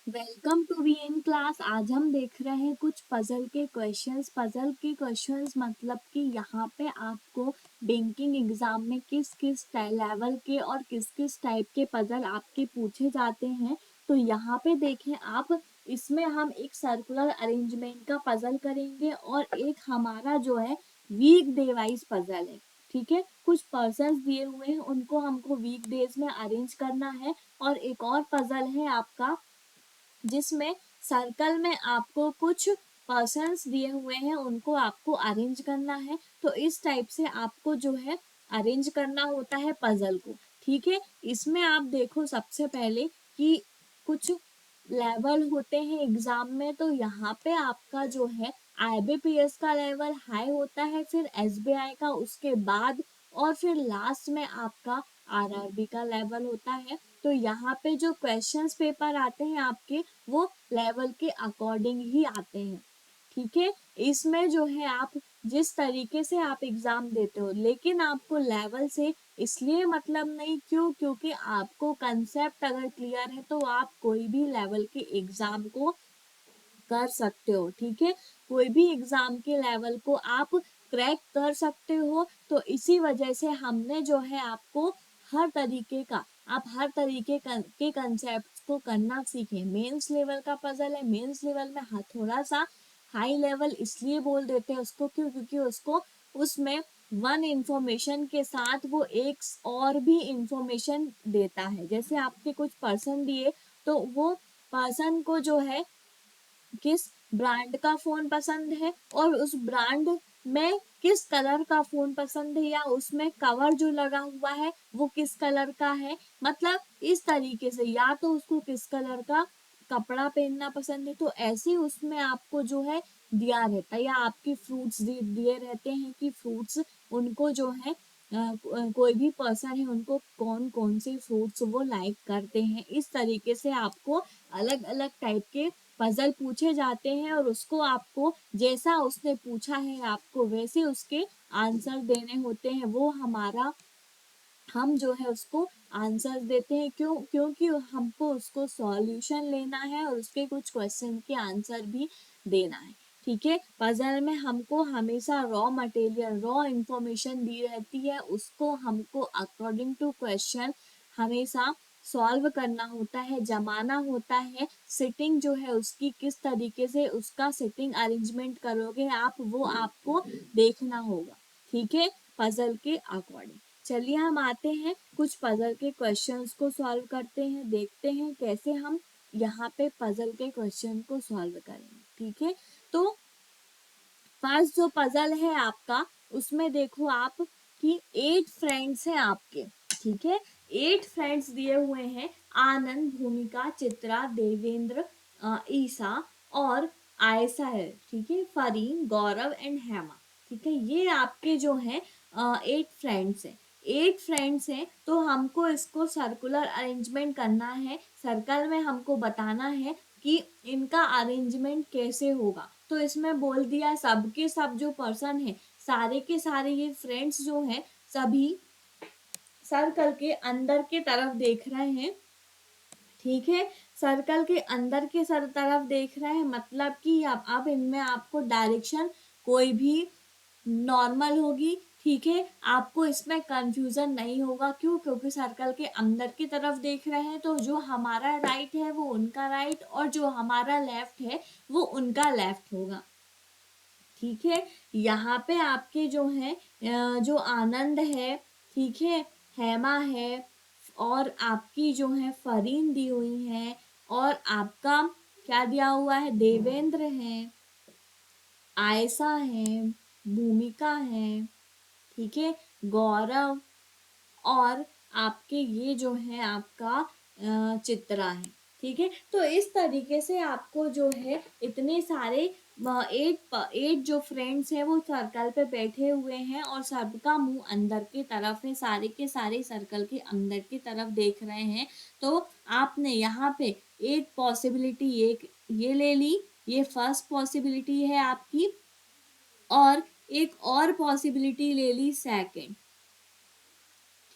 Welcome to we in class. आज हम देख रहे हैं कुछ पजल के क्वेश्चंस। पजल के क्वेश्चंस मतलब कि यहाँ पे आपको बैंकिंग एग्जाम में किस किस लेवल के और किस किस टाइप के पजल आपके पूछे जाते हैं। तो यहाँ पे देखें आप, इसमें हम एक सर्कुलर अरेंजमेंट का पजल करेंगे और एक हमारा जो है वीक डे वाइज पजल है। ठीक है, कुछ पर्सन्स दिए हुए हैं, उनको हमको वीक डेज में अरेंज करना है। और एक और पजल है आपका जिसमें सर्कल में आपको कुछ पर्सन्स दिए हुए हैं, उनको आपको अरेंज करना है। तो इस टाइप से आपको जो है अरेंज करना होता है पजल को। ठीक है, इसमें आप देखो सबसे पहले कि कुछ लेवल होते हैं एग्जाम में। तो यहाँ पे आपका जो है आईबीपीएस का लेवल हाई होता है, फिर एसबीआई का उसके बाद, और फिर लास्ट में आपका आरआरबी का लेवल होता है। तो यहाँ पे जो क्वेश्चंस पेपर आते हैं आपके, वो लेवल के अकॉर्डिंग ही आते हैं। ठीक है, इसमें जो है आप जिस तरीके से आप एग्जाम देते हो, लेकिन आपको लेवल से इसलिए मतलब नहीं, क्योंकि आपको कंसेप्ट अगर क्लियर है तो आप कोई भी लेवल के एग्जाम को कर सकते हो। ठीक है, कोई भी एग्जाम के लेवल को आप क्रैक कर सकते हो। तो इसी वजह से हमने जो है आपको हर तरीके का, आप हर तरीके के कंसेप्ट को करना सीखें। मेंस लेवल का पजल है, मेंस लेवल में थोड़ा सा हाई लेवल इसलिए बोल देते हैं उसको, क्योंकि उसको उसमें वन इंफॉर्मेशन के साथ वो एक और भी इंफॉर्मेशन देता है। जैसे आपके कुछ पर्सन दिए, तो वो पर्सन को जो है किस ब्रांड का फोन पसंद है और उस ब्रांड में किस कलर का फोन पसंद है, या उसमें कवर जो लगा हुआ है वो किस कलर का है। मतलब इस तरीके से, या तो उसको किस कलर का कपड़ा पहनना पसंद है, तो ऐसे उसमें आपको जो है दिया रहता है। या आपके फ्रूट्स दिए रहते हैं कि फ्रूट्स उनको जो है कोई भी पर्सन है उनको कौन कौन से फ्रूट्स वो लाइक करते हैं। इस तरीके से आपको अलग अलग टाइप के पजल पूछे जाते हैं और उसको आपको जैसा उसने पूछा है आपको वैसे उसके आंसर देने होते हैं। वो हमारा, हम जो है उसको आंसर देते हैं, क्योंकि हमको उसको सॉल्यूशन लेना है और उसके कुछ क्वेश्चन के आंसर भी देना है। ठीक है, पजल में हमको हमेशा रॉ मटेरियल, रॉ इंफॉर्मेशन दी रहती है, उसको हमको अकॉर्डिंग टू क्वेश्चन हमेशा सॉल्व करना होता है, जमाना होता है। सिटिंग जो है उसकी किस तरीके से उसका सिटिंग अरेंजमेंट करोगे आप, वो आपको देखना होगा। ठीक है, पजल के अकॉर्डिंग। चलिए हम आते हैं कुछ पजल के क्वेश्चंस को सॉल्व करते हैं, देखते हैं कैसे हम यहाँ पे पजल के क्वेश्चन को सॉल्व करेंगे। ठीक है, तो फर्स्ट जो पजल है आपका, उसमें देखो आप कि 8 फ्रेंड्स हैं आपके। ठीक है, 8 फ्रेंड्स दिए हुए हैं, आनंद, भूमिका, चित्रा, देवेंद्र, ईसा और आयसा है। ठीक है, फरीन, गौरव एंड हेमा। ठीक है, ये आपके जो है 8 फ्रेंड्स हैं। 8 फ्रेंड्स हैं, तो हमको इसको सर्कुलर अरेंजमेंट करना है। सर्कल में हमको बताना है कि इनका अरेंजमेंट कैसे होगा। तो इसमें बोल दिया सब के सब जो पर्सन है, सारे के सारे ये फ्रेंड्स जो हैं, सभी सर्कल के अंदर के तरफ देख रहे हैं। ठीक है, सर्कल के अंदर के सर तरफ देख रहे हैं, मतलब कि अब इनमें आपको डायरेक्शन कोई भी नॉर्मल होगी। ठीक है, आपको इसमें कंफ्यूजन नहीं होगा। क्योंकि सर्कल के अंदर की तरफ देख रहे हैं, तो जो हमारा राइट है वो उनका राइट, और जो हमारा लेफ्ट है वो उनका लेफ्ट होगा। ठीक है, यहाँ पे आपके जो है जो आनंद है, ठीक है, हेमा है, और आपकी जो है फरीन दी हुई है, और आपका क्या दिया हुआ है, देवेंद्र है, आयशा है, भूमिका है, ठीक है, गौरव, और आपके ये जो है आपका चित्रा है। ठीक है, तो इस तरीके से आपको जो है इतने सारे 8 जो फ्रेंड्स हैं वो सर्कल पे बैठे हुए हैं, और सबका मुंह अंदर की तरफ है, सारे के सारे सर्कल के अंदर की तरफ देख रहे हैं। तो आपने यहाँ पे एक पॉसिबिलिटी एक ये ले ली, ये फर्स्ट पॉसिबिलिटी है आपकी, और एक और पॉसिबिलिटी ले ली सेकंड।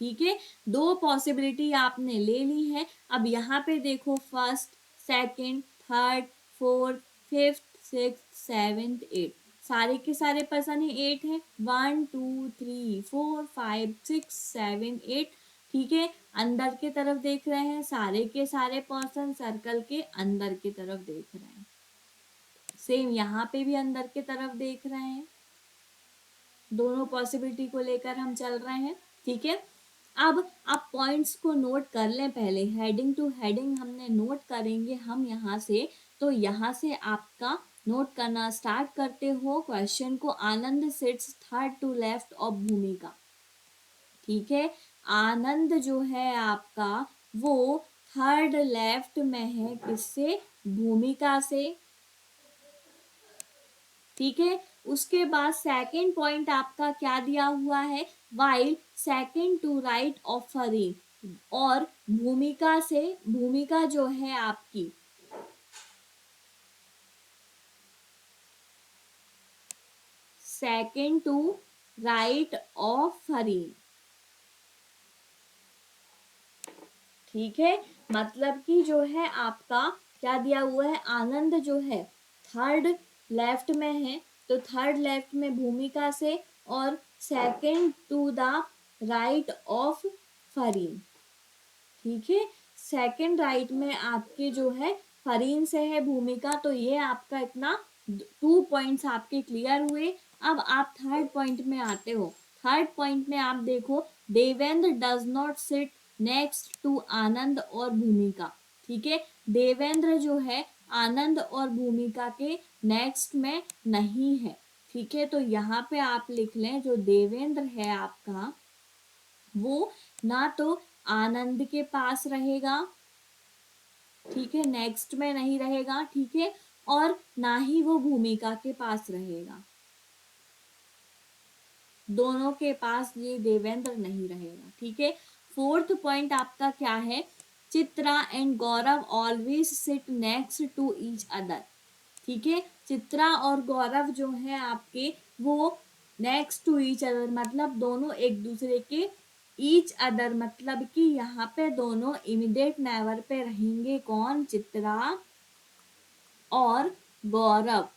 ठीक है, 2 पॉसिबिलिटी आपने ले ली है। अब यहाँ पे देखो first second, third, fourth, fifth, sixth, seventh, eight, सारे के सारे पर्सन ही 8 है। 1 2 3 4 5 6 7 8। ठीक है, अंदर की तरफ देख रहे हैं, सारे के सारे पर्सन सर्कल के अंदर की तरफ देख रहे हैं। सेम यहाँ पे भी अंदर की तरफ देख रहे हैं, दोनों पॉसिबिलिटी को लेकर हम चल रहे हैं। ठीक है, अब आप पॉइंट्स को नोट कर लें, पहले हेडिंग टू हेडिंग हमने नोट करेंगे हम यहाँ से। तो यहाँ से आपका नोट करना स्टार्ट करते हो क्वेश्चन को। Anand sits third to left of Bhumika. ठीक है, आनंद जो है आपका वो थर्ड लेफ्ट में है, किससे? भूमिका से। ठीक है, उसके बाद सेकंड पॉइंट आपका क्या दिया हुआ है? While second to right of Farin, और भूमिका से, भूमिका जो है आपकी second to right of Farin. ठीक है, मतलब कि जो है आपका क्या दिया हुआ है? आनंद जो है थर्ड लेफ्ट में है, तो थर्ड लेफ्ट में भूमिका से, और second to the right of Farin. ठीक है, सेकंड राइट में आपके जो है फरीन से है भूमिका। तो ये आपका इतना 2 पॉइंट्स आपके क्लियर हुए। अब आप थर्ड पॉइंट में आते हो। थर्ड पॉइंट में आप देखो, Devendra does not sit next to Anand और भूमिका। ठीक है, देवेंद्र जो है आनंद और भूमिका के नेक्स्ट में नहीं है। ठीक है, तो यहाँ पे आप लिख लें, जो देवेंद्र है आपका वो ना तो आनंद के पास रहेगा, ठीक है, नेक्स्ट में नहीं रहेगा। ठीक है, और ना ही वो भूमिका के पास रहेगा, दोनों के पास ये देवेंद्र नहीं रहेगा। ठीक है, फोर्थ पॉइंट आपका क्या है? Chitra and Gaurav always sit next to each other. ठीक है, चित्रा और गौरव जो है आपके वो नेक्स्ट टू ईच अदर, मतलब दोनों एक दूसरे के, ईच अदर मतलब कि यहाँ पे दोनों इमीडिएट नेवर पे रहेंगे। कौन? चित्रा और गौरव।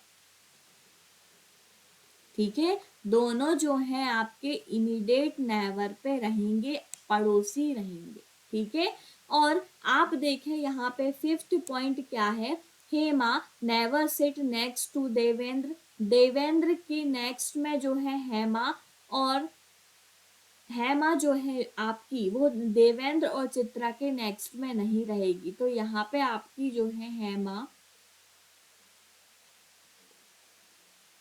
ठीक है, दोनों जो है आपके इमीडिएट नेवर पे रहेंगे, पड़ोसी रहेंगे। ठीक है, और आप देखें यहाँ पे फिफ्थ पॉइंट क्या है? Hema never sit next to Devendra. Devendra की नेक्स्ट में जो है हेमा, और हेमा जो है आपकी वो देवेंद्र और चित्रा के नेक्स्ट में नहीं रहेगी। तो यहाँ पे आपकी जो है हेमा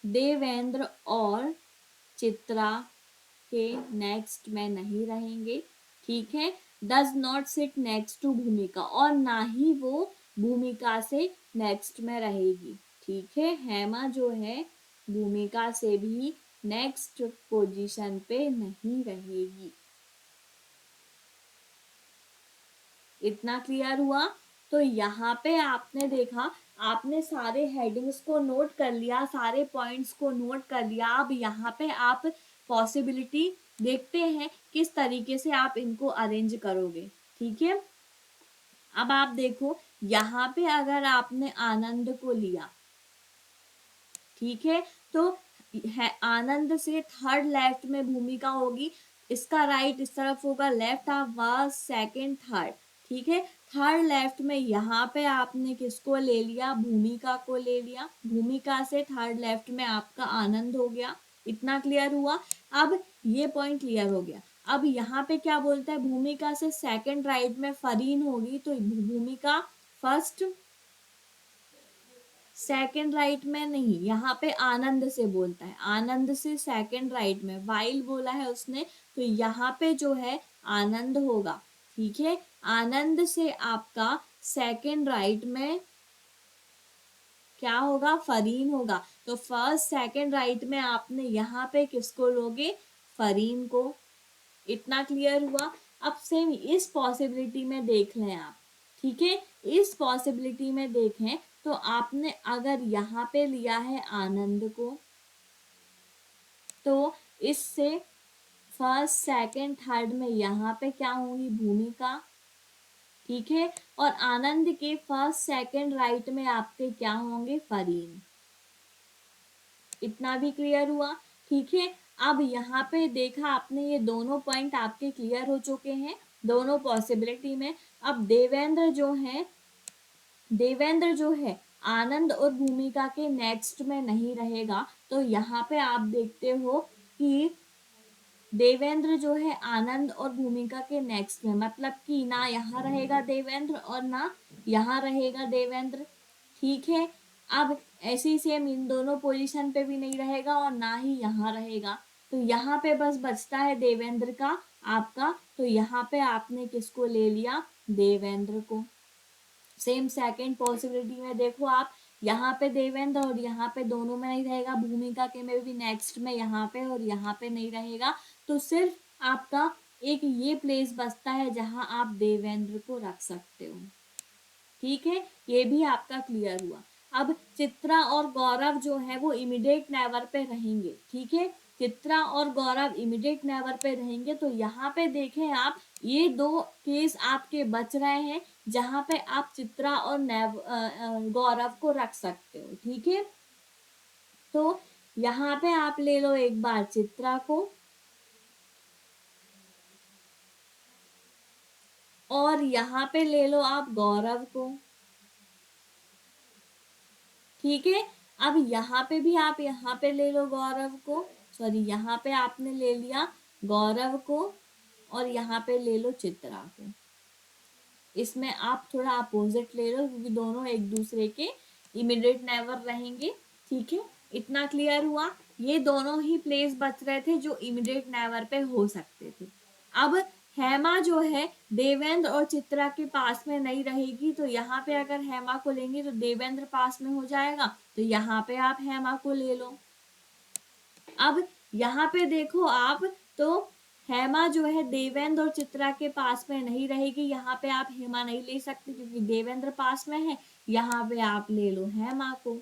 देवेंद्र और चित्रा के नेक्स्ट में नहीं रहेंगे। ठीक है, does not sit next to Bhumika, और ना ही वो भूमिका से नेक्स्ट में रहेगी। ठीक है, हेमा जो है भूमिका से भी नेक्स्ट पोजीशन पे नहीं रहेगी। इतना क्लियर हुआ? तो यहाँ पे आपने देखा, आपने सारे हेडिंग्स को नोट कर लिया, सारे पॉइंट्स को नोट कर लिया। अब यहाँ पे आप पॉसिबिलिटी देखते हैं किस तरीके से आप इनको अरेंज करोगे। ठीक है, अब आप देखो, यहाँ पे अगर आपने आनंद को लिया, ठीक है, तो है आनंद से थर्ड लेफ्ट में भूमिका होगी, इसका राइट इस तरफ होगा, लेफ्ट आप फर्स्ट सेकंड थर्ड। ठीक है, थर्ड लेफ्ट में यहाँ पे आपने किसको ले लिया? भूमिका को ले लिया। भूमिका से थर्ड लेफ्ट में आपका आनंद हो गया। इतना क्लियर हुआ? अब ये पॉइंट क्लियर हो गया। अब यहाँ पे क्या बोलता है? भूमिका से सेकंड राइट में फरीन होगी, तो भूमिका फर्स्ट सेकंड राइट में नहीं, यहाँ पे आनंद से बोलता है, आनंद से सेकंड राइट में वाइल बोला है उसने, तो यहाँ पे जो है आनंद होगा। ठीक है, आनंद से आपका सेकंड राइट में क्या होगा? फरीन होगा। तो फर्स्ट सेकंड राइट में आपने यहाँ पे किसको लोगे? फरीन को। इतना क्लियर हुआ? अब सेम इस पॉसिबिलिटी में देख लें आप। ठीक है, इस पॉसिबिलिटी में देखें तो आपने अगर यहाँ पे लिया है आनंद को, तो इससे फर्स्ट सेकंड थर्ड में यहाँ पे क्या होगी? भूमिका। ठीक है। और आनंद के फर्स्ट सेकंड राइट में आपके क्या होंगे, फरीन। इतना भी क्लियर हुआ, ठीक है। अब यहाँ पे देखा आपने, ये दोनों पॉइंट आपके क्लियर हो चुके हैं दोनों पॉसिबिलिटी में। अब देवेंद्र जो है आनंद और भूमिका के नेक्स्ट में नहीं रहेगा, तो यहाँ पे आप देखते हो कि देवेंद्र जो है आनंद और भूमिका के नेक्स्ट में, मतलब कि ना यहाँ रहेगा देवेंद्र और ना यहाँ रहेगा देवेंद्र, ठीक है। अब ऐसे ही सेम इन दोनों पोजीशन पे भी नहीं रहेगा और ना ही यहाँ रहेगा, तो यहाँ पे बस बचता है देवेंद्र का आपका, तो यहाँ पे आपने किसको ले लिया, देवेंद्र को। सेम सेकंड पॉसिबिलिटी में देखो आप, यहाँ पे देवेंद्र और यहाँ पे दोनों में नहीं रहेगा, भूमिका के में भी नेक्स्ट में यहाँ पे और यहाँ पे नहीं रहेगा, तो सिर्फ आपका एक ये प्लेस बचता है जहां आप देवेंद्र को रख सकते हो, ठीक है। ये भी आपका क्लियर हुआ। अब चित्रा और गौरव जो है वो इमीडिएट नेवर पे रहेंगे, ठीक है। चित्रा और गौरव इमीडिएट नेवर पे रहेंगे, तो यहाँ पे देखें आप, ये दो केस आपके बच रहे हैं जहां पे आप चित्रा और गौरव को रख सकते हो, ठीक है। तो यहाँ पे आप ले लो एक बार चित्रा को और यहाँ पे ले लो आप गौरव को, ठीक है। अब यहाँ पे भी आप यहाँ पे ले लो गौरव को, सॉरी यहाँ पे आपने ले लिया गौरव को और यहाँ पे ले लो चित्रा को। इसमें आप थोड़ा अपोजिट ले लो क्योंकि दोनों एक दूसरे के इमीडिएट नेवर रहेंगे, ठीक है। इतना क्लियर हुआ। ये दोनों ही प्लेस बच रहे थे जो इमीडिएट नेवर पे हो सकते थे। अब हेमा जो है देवेंद्र और चित्रा के पास में नहीं रहेगी, तो यहाँ पे अगर हेमा को लेंगे तो देवेंद्र पास में हो जाएगा, तो यहाँ पे आप हेमा को ले लो। अब यहाँ पे देखो आप, तो हेमा जो है देवेंद्र और चित्रा के पास में नहीं रहेगी, यहाँ पे आप हेमा नहीं ले सकते क्योंकि देवेंद्र पास में है, यहाँ पे आप ले लो हेमा को,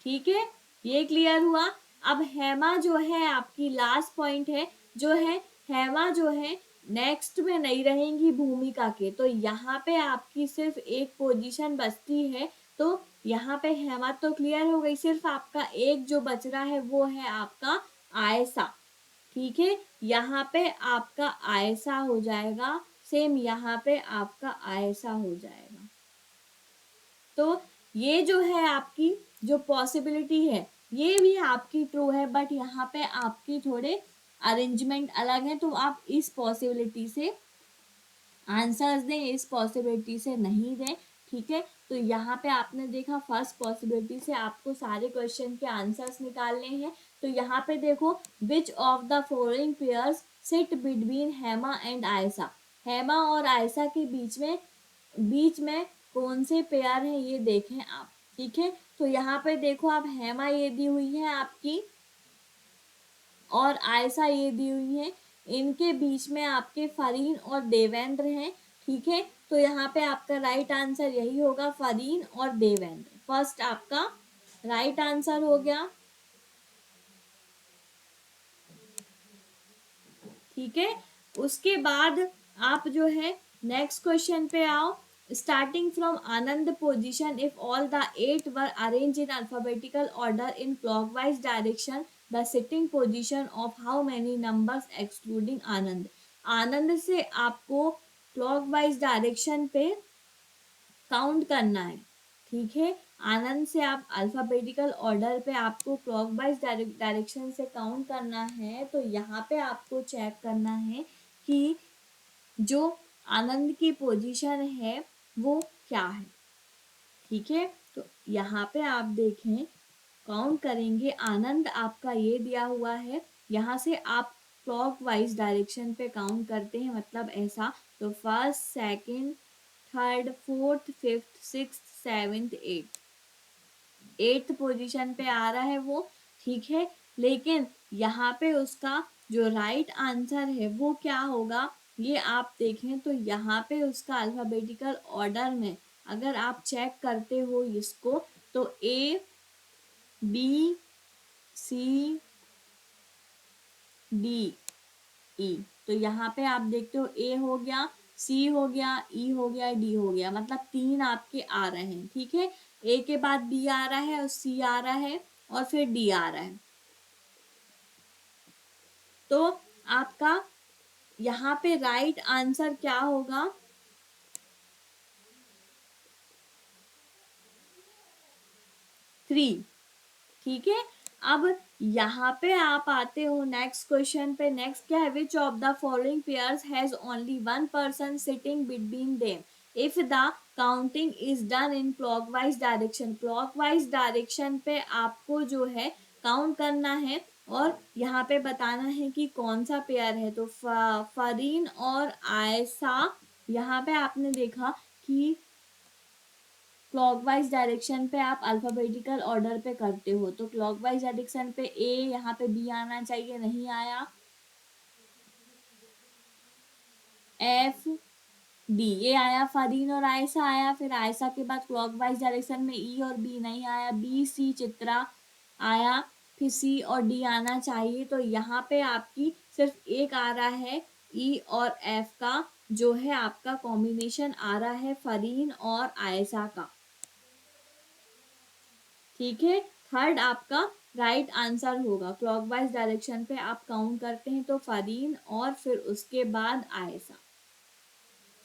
ठीक है। ये क्लियर हुआ। अब हेमा जो है आपकी लास्ट पॉइंट है, जो है हेमा जो है नेक्स्ट में नहीं रहेंगी भूमिका के, तो यहाँ पे आपकी सिर्फ एक पोजीशन बचती है, तो यहाँ पे हेमा तो क्लियर हो गई, सिर्फ आपका एक जो बच रहा है वो है आपका आयशा, ठीक है। यहाँ पे आपका आयशा हो जाएगा, सेम यहाँ पे आपका आयशा हो जाएगा। तो ये जो है आपकी जो पॉसिबिलिटी है ये भी आपकी ट्रू है, बट यहाँ पे आपकी थोड़े अरेंजमेंट अलग है, तो आप इस पॉसिबिलिटी से आंसर्स दें, इस पॉसिबिलिटी से नहीं दें, ठीक है। तो यहाँ पे आपने देखा फर्स्ट पॉसिबिलिटी से आपको सारे क्वेश्चन के आंसर्स निकालने हैं, तो यहाँ पे देखो which of the following pairs sit between Hema and Ayesha, Hema और आयशा के बीच में कौन से पेयर है ये देखें आप, ठीक है। तो यहाँ पे देखो आप, हेमा ये दी हुई है आपकी और आयशा ये दी हुई है, इनके बीच में आपके फरीन और देवेंद्र हैं, ठीक है। तो यहाँ पे आपका राइट आंसर यही होगा, फरीन और देवेंद्र फर्स्ट आपका राइट आंसर हो गया, ठीक है। उसके बाद आप जो है नेक्स्ट क्वेश्चन पे आओ। Starting from Anand position, if all the 8 were arrange in alphabetical order in clockwise direction, the sitting position of how many numbers excluding Anand. Anand से आपको क्लॉकवाइज डायरेक्शन पे काउंट करना है, ठीक है। आनंद से आप अल्फाबेटिकल ऑर्डर पे आपको क्लॉकवाइज डायरेक्शन से काउंट करना है, तो यहाँ पे आपको चेक करना है कि जो आनंद की पोजीशन है वो क्या है, ठीक है। तो यहाँ पे आप देखें, काउंट करेंगे, आनंद आपका ये दिया हुआ है, यहाँ से आप क्लॉकवाइज डायरेक्शन पे काउंट करते हैं, मतलब ऐसा, तो first second third fourth fifth sixth seventh eighth position पे आ रहा है वो, ठीक है। लेकिन यहाँ पे उसका जो राइट आंसर है वो क्या होगा, ये आप देखें, तो यहाँ पे उसका अल्फाबेटिकल ऑर्डर में अगर आप चेक करते हो इसको, तो A B C D ई। तो यहाँ पे आप देखते हो ए हो गया, सी हो गया, ई हो गया, डी हो गया, मतलब 3 आपके आ रहे हैं। ठीक है, ए के बाद बी आ रहा है और सी आ रहा है और फिर डी आ रहा है। तो आपका यहाँ पे राइट आंसर क्या होगा? 3। ठीक है, अब यहाँ पे आप आते हो नेक्स्ट क्वेश्चन पे। नेक्स्ट क्या है? Which of the following pairs has only one person sitting between them if the counting is done in clockwise direction. Clockwise direction पे आपको जो है काउंट करना है और यहाँ पे बताना है कि कौन सा पेयर है। तो फरीन और आयसा, यहाँ पे आपने देखा कि क्लॉकवाइज डायरेक्शन पे आप अल्फाबेटिकल ऑर्डर पे करते हो, तो क्लॉकवाइज डायरेक्शन पे ए, यहाँ पे बी आना चाहिए, नहीं आया, एफ डी ये आया, फरीन और आयसा आया। फिर आयसा के बाद क्लॉकवाइज डायरेक्शन में ई और बी नहीं आया, बी सी चित्रा आया, फिर सी और डी आना चाहिए। तो यहाँ पे आपकी सिर्फ एक आ रहा है, ई और एफ का जो है आपका कॉम्बिनेशन आ रहा है फरीन और आयसा का। ठीक है, थर्ड आपका राइट आंसर होगा। क्लॉकवाइज डायरेक्शन पे आप काउंट करते हैं तो फरीन और फिर उसके बाद आयसा।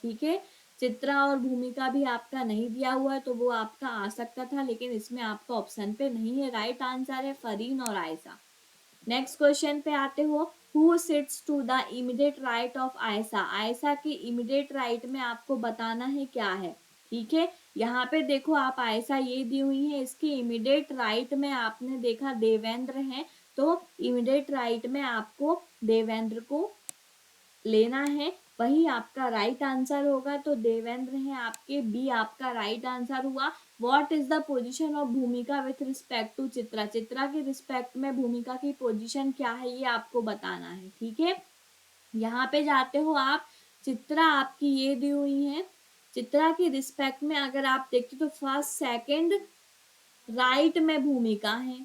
ठीक है, चित्रा और भूमिका भी आपका नहीं दिया हुआ है तो वो आपका आ सकता था, लेकिन इसमें आपका ऑप्शन पे नहीं है। राइट आंसर है फरीन और आयसा। नेक्स्ट क्वेश्चन पे आते हो। Who sits to the immediate right of Aisa. Aisa के इमीडिएट राइट में आपको बताना है क्या है। ठीक है, यहाँ पे देखो आप आयसा ये दी हुई है, इसके इमीडिएट राइट में आपने देखा देवेंद्र है, तो इमीडिएट राइट में आपको देवेंद्र को लेना है, वही आपका राइट आंसर होगा। तो देवेंद्र है आपके, बी आपका राइट आंसर हुआ। What is the position of Bhumika with respect to Chitra. Chitra के रिस्पेक्ट में भूमिका की पोजीशन क्या है ये आपको बताना है। ठीक है, यहाँ पे जाते हो आप, चित्रा आपकी ये दी हुई है, चित्रा के रिस्पेक्ट में अगर आप देखते तो फर्स्ट सेकंड राइट में भूमिका है।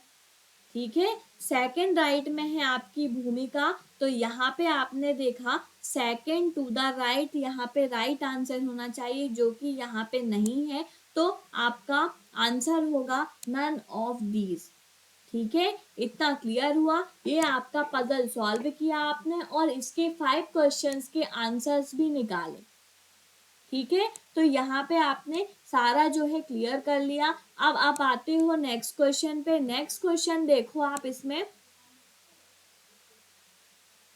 ठीक है, सेकंड राइट में है आपकी भूमिका, तो यहाँ पे आपने देखा सेकंड टू द राइट, यहाँ पे राइट आंसर होना चाहिए जो कि यहाँ पे नहीं है, तो आपका आंसर होगा नन ऑफ दीज। ठीक है, इतना क्लियर हुआ। ये आपका पजल सॉल्व किया आपने और इसके 5 क्वेश्चंस के आंसर्स भी निकाले। ठीक है, तो यहाँ पे आपने सारा जो है क्लियर कर लिया। अब आप आते हो नेक्स्ट क्वेश्चन पे। नेक्स्ट क्वेश्चन देखो आप, इसमें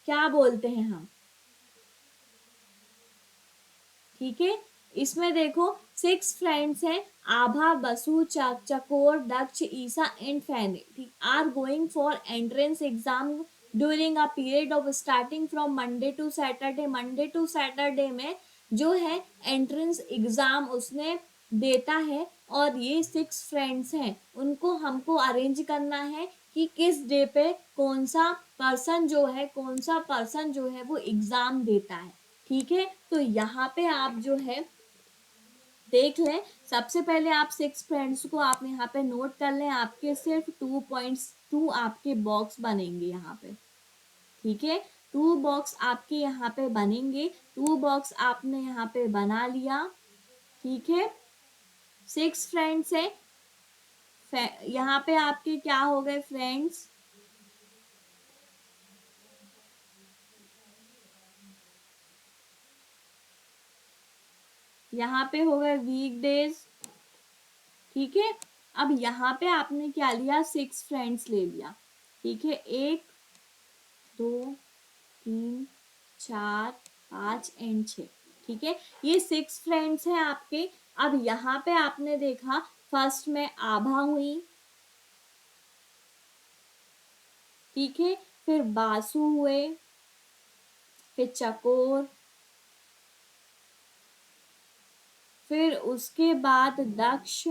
क्या बोलते हैं हम। ठीक है, इसमें देखो 6 फ्रेंड्स हैं, आभा, बसु, चकोर, दक्ष, ईसा एंड फैनी, ठीक, are going for entrance exam during a period of starting from Monday to Saturday. Monday to Saturday में जो है एंट्रेंस एग्जाम उसने देता है और ये 6 फ्रेंड्स हैं, उनको हमको अरेंज करना है कि किस डे पे कौन सा पर्सन जो है वो एग्जाम देता है। ठीक है, तो यहाँ पे आप जो है देख लें, सबसे पहले आप 6 फ्रेंड्स को आप यहाँ पे नोट कर लें, आपके सिर्फ 2.2 आपके बॉक्स बनेंगे यहाँ पे। ठीक है, 2 बॉक्स आपके यहाँ पे बनेंगे, 2 बॉक्स आपने यहाँ पे बना लिया। ठीक है, 6 फ्रेंड्स है, यहाँ पे आपके क्या हो गए फ्रेंड्स, यहाँ पे हो गए वीकडेज। ठीक है, अब यहाँ पे आपने क्या लिया, 6 फ्रेंड्स ले लिया। ठीक है, 1 2 3 4 5 एंड 6। ठीक है, ये 6 फ्रेंड्स हैं आपके। अब यहाँ पे आपने देखा फर्स्ट में आभा हुई, ठीक है, फिर बासु हुए, फिर चकोर, फिर उसके बाद दक्ष,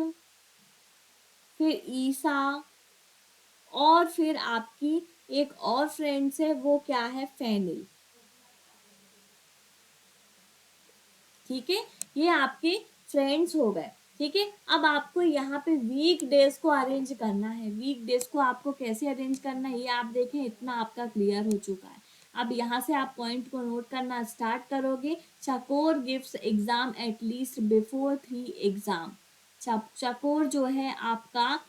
फिर ईसा, और फिर आपकी एक और फ्रेंड्स है वो क्या है, फैनिल। ठीक है, ये आपके फ्रेंड्स हो गए। ठीक है, अब आपको यहाँ पे वीक डेज को अरेंज करना है। वीक डेज को आपको कैसे अरेंज करना है ये आप देखें, इतना आपका क्लियर हो चुका है। अब यहाँ से आप पॉइंट को नोट करना स्टार्ट करोगे। चकोर gives exam at least before 3 exam. चकोर जो है आपका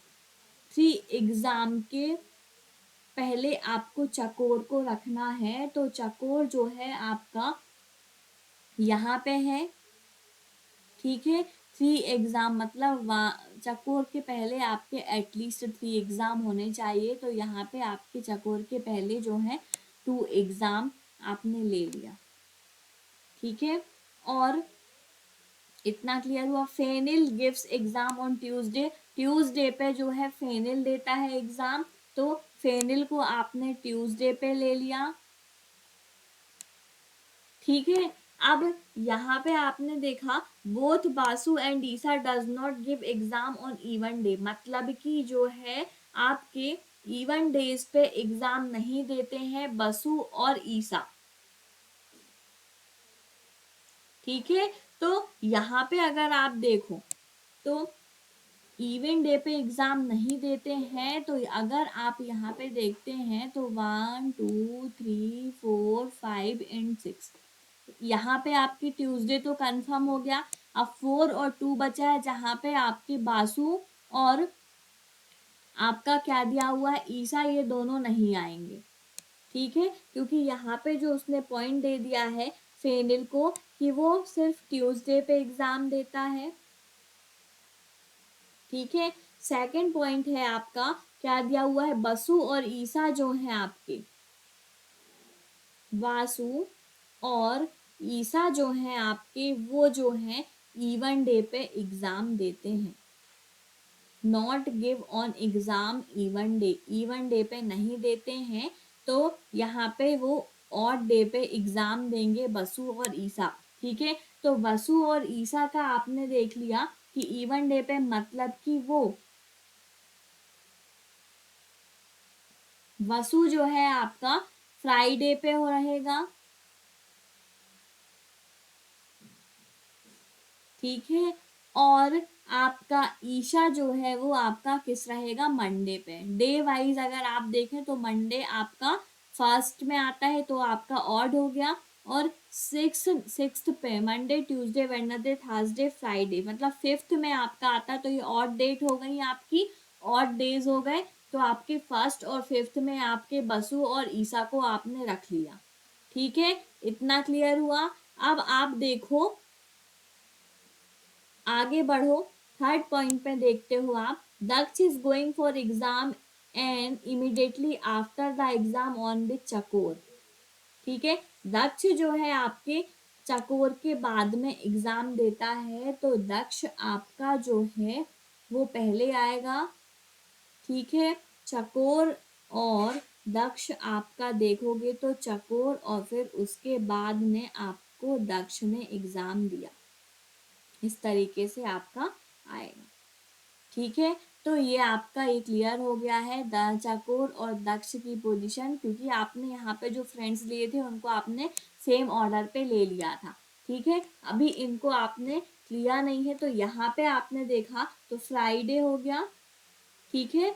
3 एग्जाम के पहले आपको चकोर को रखना है। तो चकोर जो है आपका यहाँ पे है, ठीक है। 3 एग्जाम मतलब चकोर के पहले आपके एटलीस्ट 3 एग्जाम होने चाहिए। तो यहाँ पे आपके चकोर के पहले जो है 2 एग्जाम आपने ले लिया, ठीक है। और इतना क्लियर हुआ। Fenil gives exam on Tuesday. Tuesday पे जो है फेनिल देता है एग्जाम, तो फेनिल को आपने ट्यूसडे पे ले लिया, ठीक है। अब यहाँ पे आपने देखा both Basu and Isa does not give exam on even day, मतलब कि जो है आपके इवन डेज पे एग्जाम नहीं देते हैं बसु और ईसा, ठीक है। तो यहाँ पे अगर आप देखो तो इवन डे पे एग्जाम नहीं देते हैं। तो अगर आप यहाँ पे देखते हैं तो 1 2 3 4 5 एंड 6, यहाँ पे आपकी ट्यूसडे तो कंफर्म हो गया। अब 4 और 2 बचा है, जहाँ पे आपके बासु और आपका क्या दिया हुआ है ईसा, ये दोनों नहीं आएंगे, ठीक है। क्योंकि यहाँ पे जो उसने पॉइंट दे दिया है फेनिल को कि वो सिर्फ ट्यूसडे पे एग्जाम देता है, ठीक है। सेकंड पॉइंट है आपका क्या दिया हुआ है, बसु और ईसा जो है आपके, वासु और ईसा जो है आपके, वो जो है इवन डे पे एग्जाम देते हैं। Not give on exam even day, even day पे नहीं देते हैं। तो यहाँ पे वो ऑड डे पे एग्जाम देंगे बसु और ईसा, ठीक है। तो बसु और ईसा का आपने देख लिया कि इवन डे पे मतलब कि वो वसु जो है आपका फ्राइडे पे हो रहेगा, ठीक है। और आपका ईशा जो है वो आपका किस रहेगा, मंडे पे। डे वाइज अगर आप देखें तो मंडे आपका फर्स्ट में आता है तो आपका ऑड हो गया। और सिक्स पे Monday Tuesday Wednesday Thursday Friday मतलब फिफ्थ में आपका आता है, तो ये ऑड डेट हो गई आपकी, ऑड डेज हो गए। तो आपके फर्स्ट और फिफ्थ में आपके बसु और ईसा को आपने रख लिया, ठीक है। इतना क्लियर हुआ। अब आप देखो आगे बढ़ो, थर्ड पॉइंट पे देखते हो आप। Daksh is going for exam and immediately after the exam on with Chakor, ठीक है। दक्ष जो है आपके चकोर के बाद में एग्जाम देता है, तो दक्ष आपका जो है वो पहले आएगा, ठीक है। चकोर और दक्ष आपका देखोगे तो चकोर और फिर उसके बाद में आपको दक्ष ने एग्जाम दिया, इस तरीके से आपका आएगा, ठीक है। तो ये आपका ये क्लियर हो गया है चकोर और दक्ष की पोजीशन, क्योंकि आपने यहाँ पे जो फ्रेंड्स लिए थे उनको आपने सेम ऑर्डर पे ले लिया था, ठीक है। अभी इनको आपने लिया नहीं है, तो यहाँ पे आपने देखा तो फ्राइडे हो गया, ठीक है।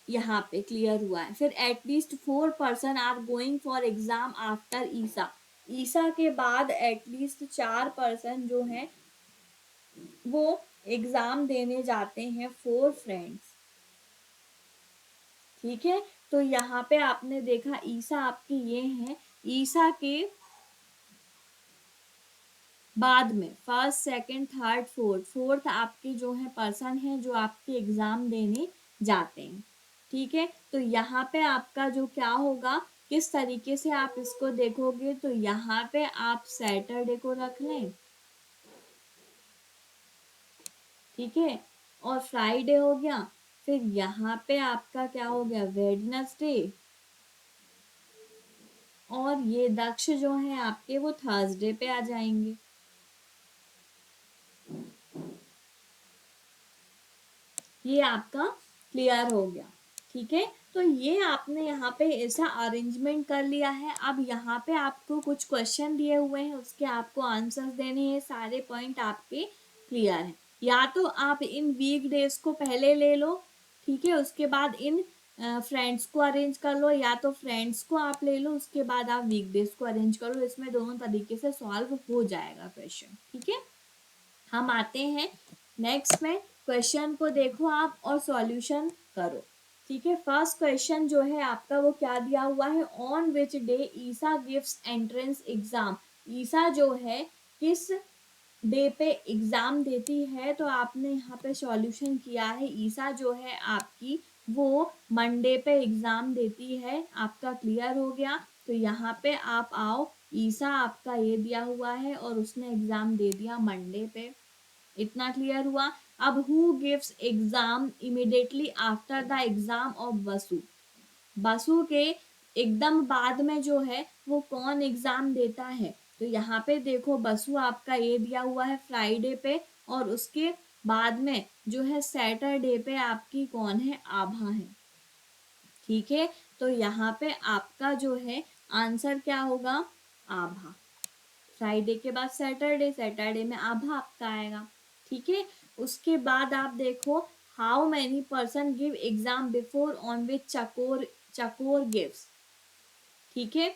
यहाँ पे क्लियर हुआ है। फिर at least 4 person are going for exam after Isa, Isa के बाद एटलीस्ट 4 पर्सन जो है वो एग्जाम देने जाते हैं, 4 फ्रेंड्स, ठीक है। तो यहाँ पे आपने देखा ईसा आपके ये हैं, ईसा के बाद में first second third fourth, fourth आपके जो है पर्सन है जो आपके एग्जाम देने जाते हैं, ठीक है। तो यहाँ पे आपका जो क्या होगा, किस तरीके से आप इसको देखोगे, तो यहाँ पे आप सैटरडे को रख लें, ठीक है। और फ्राइडे हो गया। फिर यहाँ पे आपका क्या हो गया, वेडनेसडे। और ये दक्ष जो है आपके वो थर्सडे पे आ जाएंगे, ये आपका क्लियर हो गया, ठीक है। तो ये आपने यहाँ पे ऐसा अरेंजमेंट कर लिया है। अब यहाँ पे आपको कुछ क्वेश्चन दिए हुए हैं, उसके आपको आंसर्स देने हैं, सारे पॉइंट आपके क्लियर हैं। या तो आप इन वीक डेज को पहले ले लो, ठीक है, उसके बाद इन फ्रेंड्स को अरेंज कर लो, या तो फ्रेंड्स को आप ले लो, उसके बाद आप वीकडेज को अरेंज करो, इसमें दोनों तरीके से सॉल्व हो जाएगा क्वेश्चन। ठीक है, हम आते हैं नेक्स्ट में, क्वेश्चन को देखो आप और सॉल्यूशन करो। ठीक है, फर्स्ट क्वेश्चन जो है आपका वो क्या दिया हुआ है, on which day Isa gives entrance exam. Isa जो है किस डे पे एग्जाम देती है, तो आपने यहाँ पे सॉल्यूशन किया है, ईसा जो है आपकी वो मंडे पे एग्जाम देती है, आपका क्लियर हो गया। तो यहाँ पे आप आओ, ईसा आपका ये दिया हुआ है और उसने एग्जाम दे दिया मंडे पे, इतना क्लियर हुआ। अब who gives exam immediately after the exam of Basu, Basu के एकदम बाद में जो है वो कौन एग्जाम देता है, तो यहाँ पे देखो बसु आपका ये दिया हुआ है फ्राइडे पे, और उसके बाद में जो है सैटरडे पे आपकी कौन है, आभा है। ठीक है, तो यहाँ पे आपका जो है आंसर क्या होगा, आभा। फ्राइडे के बाद सैटरडे, सैटरडे में आभा आपका आएगा। ठीक है, उसके बाद आप देखो, how many person give exam before on which चकोर गिव्स। ठीक है,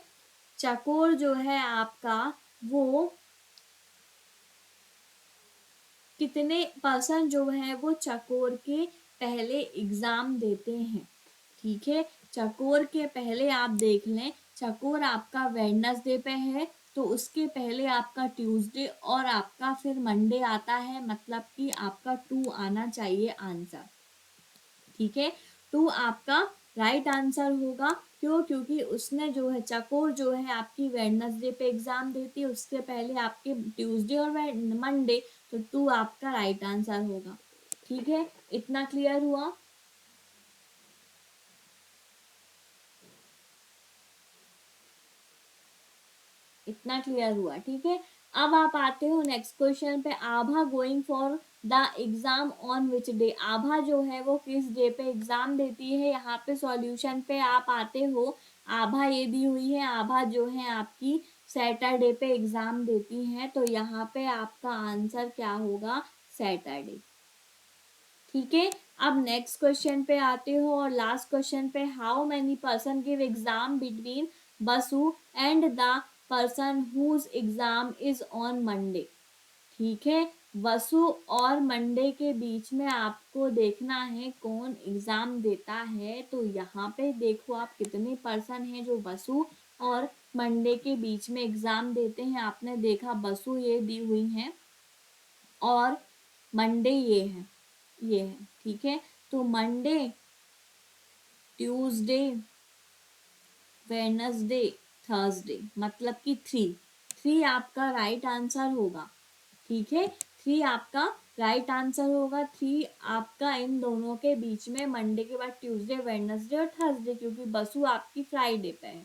चकोर जो है आपका वो कितने पर्सन जो है वो चकोर के पहले एग्जाम देते हैं। ठीक है, चकोर के पहले आप देख लें, चकोर आपका वेडनेसडे पे है, तो उसके पहले आपका ट्यूसडे और आपका फिर मंडे आता है, मतलब कि आपका 2 आना चाहिए आंसर। ठीक है, 2 आपका राइट आंसर होगा। क्यों, क्योंकि उसने जो है चकोर जो है आपकी वेडनेसडे पे एग्जाम देती है, उसके पहले आपके ट्यूसडे और मंडे, तो 2 आपका राइट आंसर होगा। ठीक है, इतना क्लियर हुआ। इतना क्लियर हुआ। ठीक है, अब आप आते हो नेक्स्ट क्वेश्चन पे, Abha going for the exam on which day. Abha जो है वो किस डे पे एग्जाम देती है, यहाँ पे सॉल्यूशन पे आप आते हो, आभा ये दी हुई है, आभा जो है आपकी सैटरडे पे एग्जाम देती है, तो यहाँ पे आपका आंसर क्या होगा, सैटरडे। ठीक है, अब नेक्स्ट क्वेश्चन पे आते हो और लास्ट क्वेश्चन पे, how many person give exam between Basu and the person whose exam is on Monday. ठीक है, वसु और मंडे के बीच में आपको देखना है कौन एग्जाम देता है, तो यहाँ पे देखो आप कितने पर्सन हैं जो वसु और मंडे के बीच में एग्जाम देते हैं। आपने देखा वसु ये दी हुई है और मंडे ये है, ये है। ठीक है, तो मंडे, ट्यूसडे, वेडनेसडे, थर्सडे, मतलब कि 3 आपका राइट आंसर होगा। ठीक है, 3 आपका राइट आंसर होगा। 3 आपका इन दोनों के बीच में, मंडे के बाद ट्यूसडे, वेडनेसडे और थर्सडे, क्योंकि बसु आपकी फ्राइडे पे है।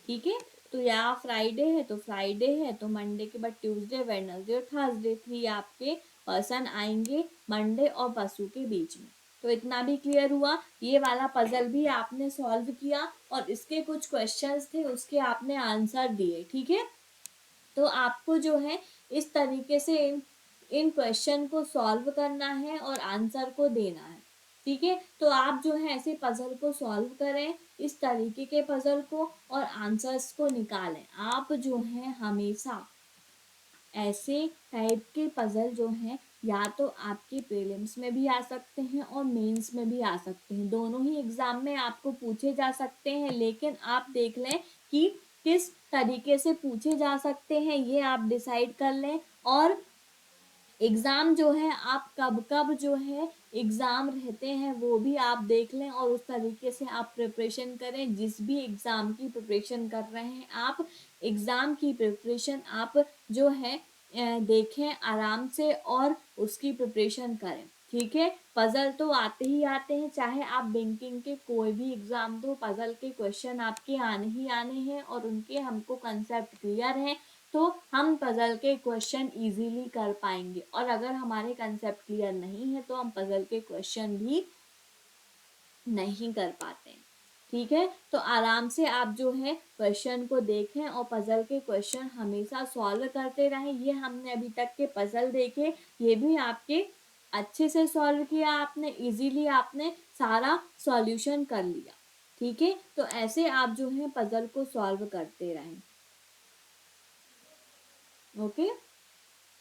ठीक है, तो यहाँ फ्राइडे है तो फ्राइडे है, तो मंडे के बाद ट्यूसडे, वेडनेसडे और थर्सडे, 3 आपके पर्सन आएंगे मंडे और बसु के बीच में। तो इतना भी क्लियर हुआ। ये वाला पजल भी आपने सॉल्व किया और इसके कुछ क्वेश्चंस थे, उसके आपने आंसर दिए। ठीक है, तो आपको जो है इस तरीके से इन क्वेश्चन को सॉल्व करना है और आंसर को देना है। ठीक है, तो आप जो है ऐसे पजल को सॉल्व करें, इस तरीके के पजल को, और आंसर्स को निकालें। आप जो है हमेशा ऐसे टाइप के पजल जो हैं या तो आपके प्रीलिम्स में भी आ सकते हैं और मेंस में भी आ सकते हैं, दोनों ही एग्जाम में आपको पूछे जा सकते हैं। लेकिन आप देख लें कि किस तरीके से पूछे जा सकते हैं, ये आप डिसाइड कर लें। और एग्ज़ाम जो है आप कब कब जो है एग्ज़ाम रहते हैं वो भी आप देख लें, और उस तरीके से आप प्रिपरेशन करें। जिस भी एग्ज़ाम की प्रिपरेशन कर रहे हैं आप, एग्ज़ाम की प्रिपरेशन आप जो है देखें आराम से और उसकी प्रिपरेशन करें। ठीक है, पज़ल तो आते ही आते हैं, चाहे आप बैंकिंग के कोई भी एग्ज़ाम दो, पज़ल के क्वेश्चन आपके आने ही आने हैं और उनके हमको कंसेप्ट क्लियर है, तो हम पजल के क्वेश्चन इजीली कर पाएंगे। और अगर हमारे कंसेप्ट क्लियर नहीं है तो हम पजल के क्वेश्चन भी नहीं कर पाते। ठीक है, तो आराम से आप जो है क्वेश्चन को देखें और पजल के क्वेश्चन हमेशा सॉल्व करते रहें। ये हमने अभी तक के पजल देखे, ये भी आपके अच्छे से सॉल्व किया आपने, इजीली आपने सारा सॉल्यूशन कर लिया। ठीक है, तो ऐसे आप जो है पजल को सॉल्व करते रहें। ओके,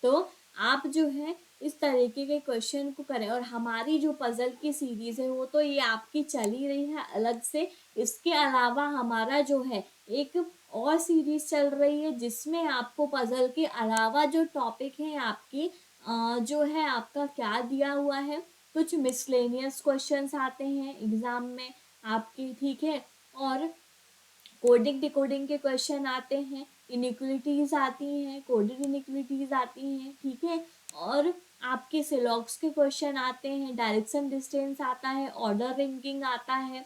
तो आप जो है इस तरीके के क्वेश्चन को करें। और हमारी जो पजल की सीरीज है वो तो ये आपकी चल ही रही है अलग से। इसके अलावा हमारा जो है एक और सीरीज चल रही है जिसमें आपको पजल के अलावा जो टॉपिक है आपकी जो है आपका क्या दिया हुआ है, कुछ मिसलेनियस क्वेश्चंस आते हैं एग्जाम में आपके। ठीक है, और कोडिंग डिकोडिंग के क्वेश्चन आते हैं, इनिक्विलिटीज आती हैं, कोडेड इनिक्विलिटीज आती हैं। ठीक है, और आपके सिलॉक्स के क्वेश्चन आते हैं, डायरेक्शन डिस्टेंस आता है, ऑर्डर रैंकिंग आता है।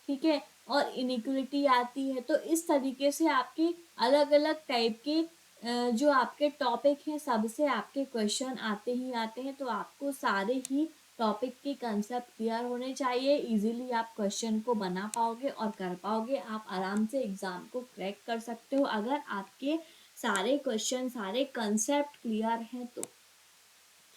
ठीक है, और इनिक्विलिटी आती है। तो इस तरीके से आपके अलग अलग टाइप के जो आपके टॉपिक हैं सबसे आपके क्वेश्चन आते ही आते हैं। तो आपको सारे ही टॉपिक के कंसेप्ट क्लियर होने चाहिए, इजीली आप क्वेश्चन को बना पाओगे और कर पाओगे। आप आराम से एग्जाम को क्रैक कर सकते हो अगर आपके सारे क्वेश्चन सारे कंसेप्ट क्लियर हैं तो।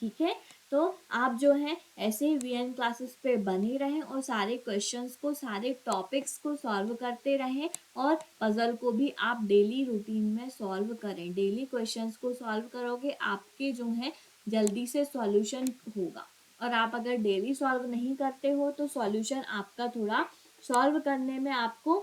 ठीक है, तो आप जो है ऐसे ही वीएन क्लासेस पे बने रहें और सारे क्वेश्चंस को सारे टॉपिक्स को सॉल्व करते रहें। और पजल को भी आप डेली रूटीन में सॉल्व करें। डेली क्वेश्चंस को सॉल्व करोगे आपके जो है जल्दी से सॉल्यूशन होगा। और आप अगर डेली सॉल्व नहीं करते हो तो सॉल्यूशन आपका थोड़ा सॉल्व करने में आपको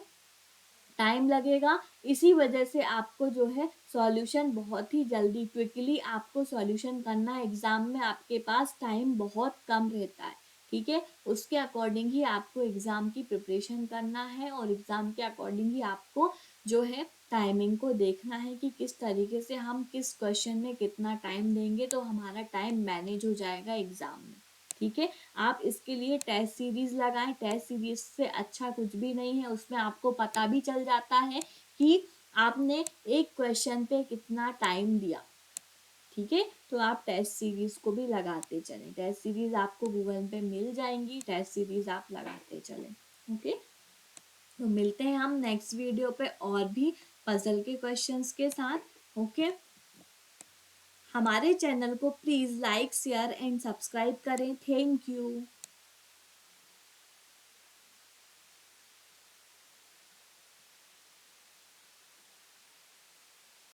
टाइम लगेगा। इसी वजह से आपको जो है सॉल्यूशन बहुत ही जल्दी क्विकली आपको सॉल्यूशन करना है। एग्जाम में आपके पास टाइम बहुत कम रहता है। ठीक है, उसके अकॉर्डिंग ही आपको एग्जाम की प्रिपरेशन करना है और एग्जाम के अकॉर्डिंग ही आपको जो है टाइमिंग को देखना है कि किस तरीके से हम किस क्वेश्चन में कितना टाइम देंगे तो हमारा टाइम मैनेज हो जाएगा एग्जाम में। ठीक है, आप इसके लिए टेस्ट सीरीज लगाएं। टेस्ट सीरीज से अच्छा कुछ भी नहीं है, उसमें आपको पता भी चल जाता है कि आपने एक क्वेश्चन पे कितना टाइम दिया। ठीक है, तो आप टेस्ट सीरीज को भी लगाते चलें। टेस्ट सीरीज आपको गूगल पे मिल जाएंगी, टेस्ट सीरीज आप लगाते चलें। ओके, तो मिलते हैं हम नेक्स्ट वीडियो पे और भी पजल के क्वेश्चंस के साथ। ओके, हमारे चैनल को please like share and subscribe करें। Thank you.